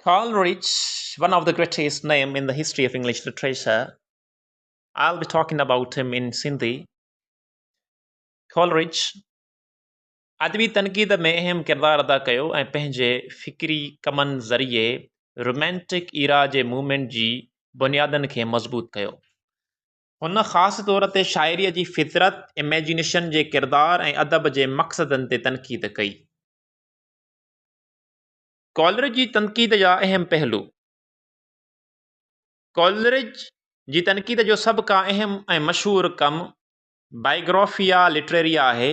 Coleridge, one of the greatest names in the history of English literature. I'll be talking about him in Sindhi. Coleridge अदबी तनक़ीद में अहम किरदारु अदा कयो ऐं पंहिंजे फ़िक्री कमनि ज़रिए रोमेंटिक ईरा जे मूवमेंट जी बुनियादनि खे मज़बूत कयो। हुन ख़ासि तौर ते शाइरीअ जी फितरत, इमेजिनेशन जे किरदार ऐं अदब जे मक़सदनि ते तनक़ीद कई। कॉलरिज जी तनक़ीद जा अहम पहलू। कॉलरिज जी तनक़ीद जो सभ खां अहम ऐं मशहूरु कमु बायोग्राफिया लिटरेरिया आहे,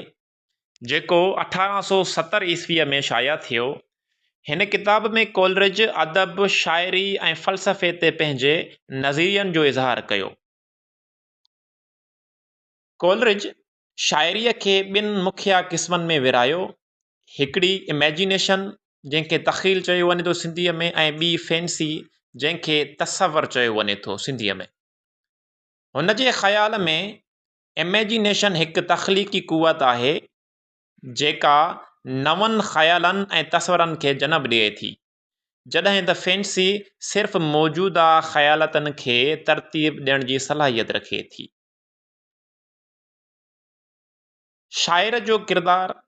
जेको 1870 ईस्वीअ में शाया थियो। हिन किताब में कॉलरिज अदब, शाइरी ऐं फ़लसफ़े ते पंहिंजे नज़रियनि जो इज़हार कयो। कॉलरिज शाइरीअ खे ॿिनि मुख्य क़िस्मनि में विरायो। हिकिड़ी इमेजिनेशन, जंहिंखे तख़ील चयो वञे थो सिंधीअ में, ऐं ॿी फैंसी, जंहिंखे तसवर चयो वञे थो सिंधीअ में। हुन जे ख़्याल में इमेजिनेशन हिकु तख़लीक़ी क़ुवत आहे जेका नवनि ख़्यालनि ऐं तसवरनि खे जनम ॾिए थी, जॾहिं त फैंसी सिर्फ़ मौजूदा ख़यालातनि खे तरतीब ॾियण जी सलाहियत रखे थी। शाइर जो किरदारु।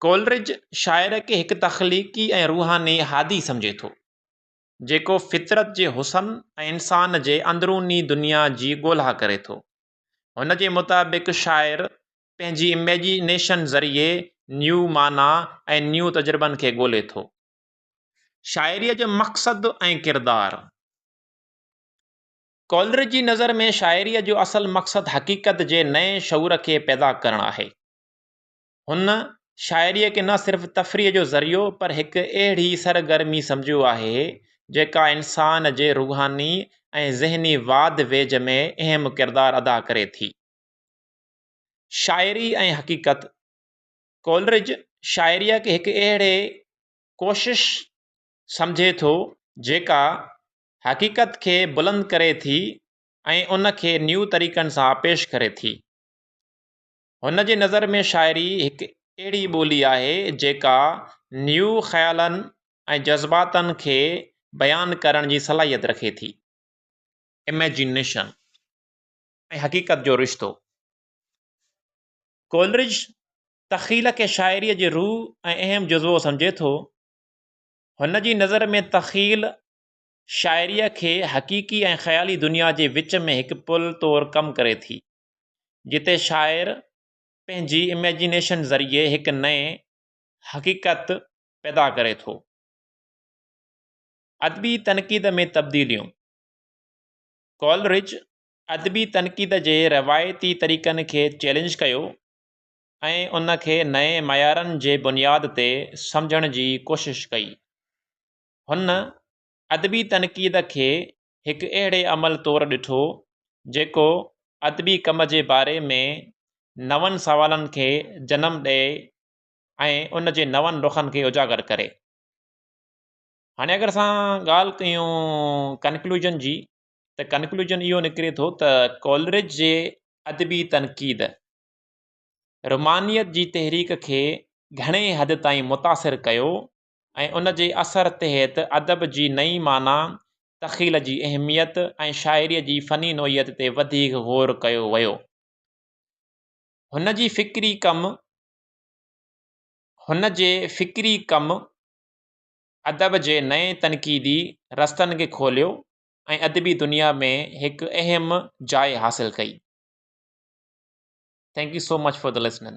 कॉलरिज शाइर खे हिकु तख़लीक़ी ऐं रूहानी हादी सम्झे थो, जेको फितरत जे हुसन ऐं इंसान जे अंदरूनी दुनिया जी ॻोल्हा करे थो। हुन जे मुताबिक़ शाइर पंहिंजी इमेजिनेशन ज़रिए न्यू माना ऐं न्यू तजुर्बनि खे ॻोल्हे थो। शाइरीअ जो मक़सदु ऐं किरदारु। कॉलरिज जी नज़र में शाइरीअ जो असलु मक़सदु हक़ीक़त जे नए शऊर खे पैदा करणु आहे। हुन शाइरीअ खे न सिर्फ़ तफ़रीह जो ज़रियो, पर हिकु अहिड़ी सरगर्मी सम्झियो आहे जेका इंसान जे रूहानी ऐं ज़हनी वाद वेज में अहम किरदारु अदा करे थी। शाइरी ऐं हक़ीक़त। कॉलरिज शाइरीअ खे हिकु अहिड़े कोशिश सम्झे थो जेका हक़ीक़त खे बुलंद करे थी ऐं उन खे न्यू तरीक़नि सां पेश करे थी। हुन जे नज़र में शाइरी हिकु अहिड़ी ॿोली आहे जेका न्यू ख़्यालनि ऐं जज़्बातनि खे बयानु करण जी सलाहियत रखे थी। इमेजिनेशन ऐं हक़ीक़त जो रिश्तो। कॉलरिज तख़ील खे शाइरीअ जे रूह ऐं अहम जुज़्वो सम्झे थो। हुन जी नज़र में तख़ील शाइरीअ खे हक़ीक़ी ऐं ख़याली दुनिया जे विच में हिकु पुल तौरु कमु करे थी, जिते शाइर पंहिंजी इमेजिनेशन ज़रिए हिकु नए हक़ीक़त पैदा करे थो। अदबी तनक़ीद में तब्दीलियूं। कॉलरिज अदबी तनक़ीद जे रवायती तरीक़नि खे चैलेंज कयो ऐं उन खे नए मयारनि जे बुनियाद ते सम्झण जी कोशिश कई। हुन अदबी तनक़ीद खे हिकु अहिड़े अमल तौरु ॾिठो जेको अदबी कम जे बारे में नवनि सवालनि खे जनम ॾिए ऐं उन जे नवनि रुखनि खे उजागर करे। हाणे अगरि असां ॻाल्हि कयूं कंक्लूजन जी, त कंक्लूजन इहो निकिरे थो त कॉलरिज जे अदबी तनक़ीद रोमानियत जी तहरीक खे घणे हद ताईं मुतासिर कयो ऐं उन जे असर तहत अदब जी नई माना, तख़ील जी अहमियत ऐं शाइरीअ जी फ़नी नोयत ते वधीक ग़ौर कयो वियो। हुन जे फ़िक्री कम अदब जे नए तनक़ीदी रस्तनि खे खोलियो ऐं अदबी दुनिया में हिकु अहम जाइ हासिल कई। Thank you so much for the listening.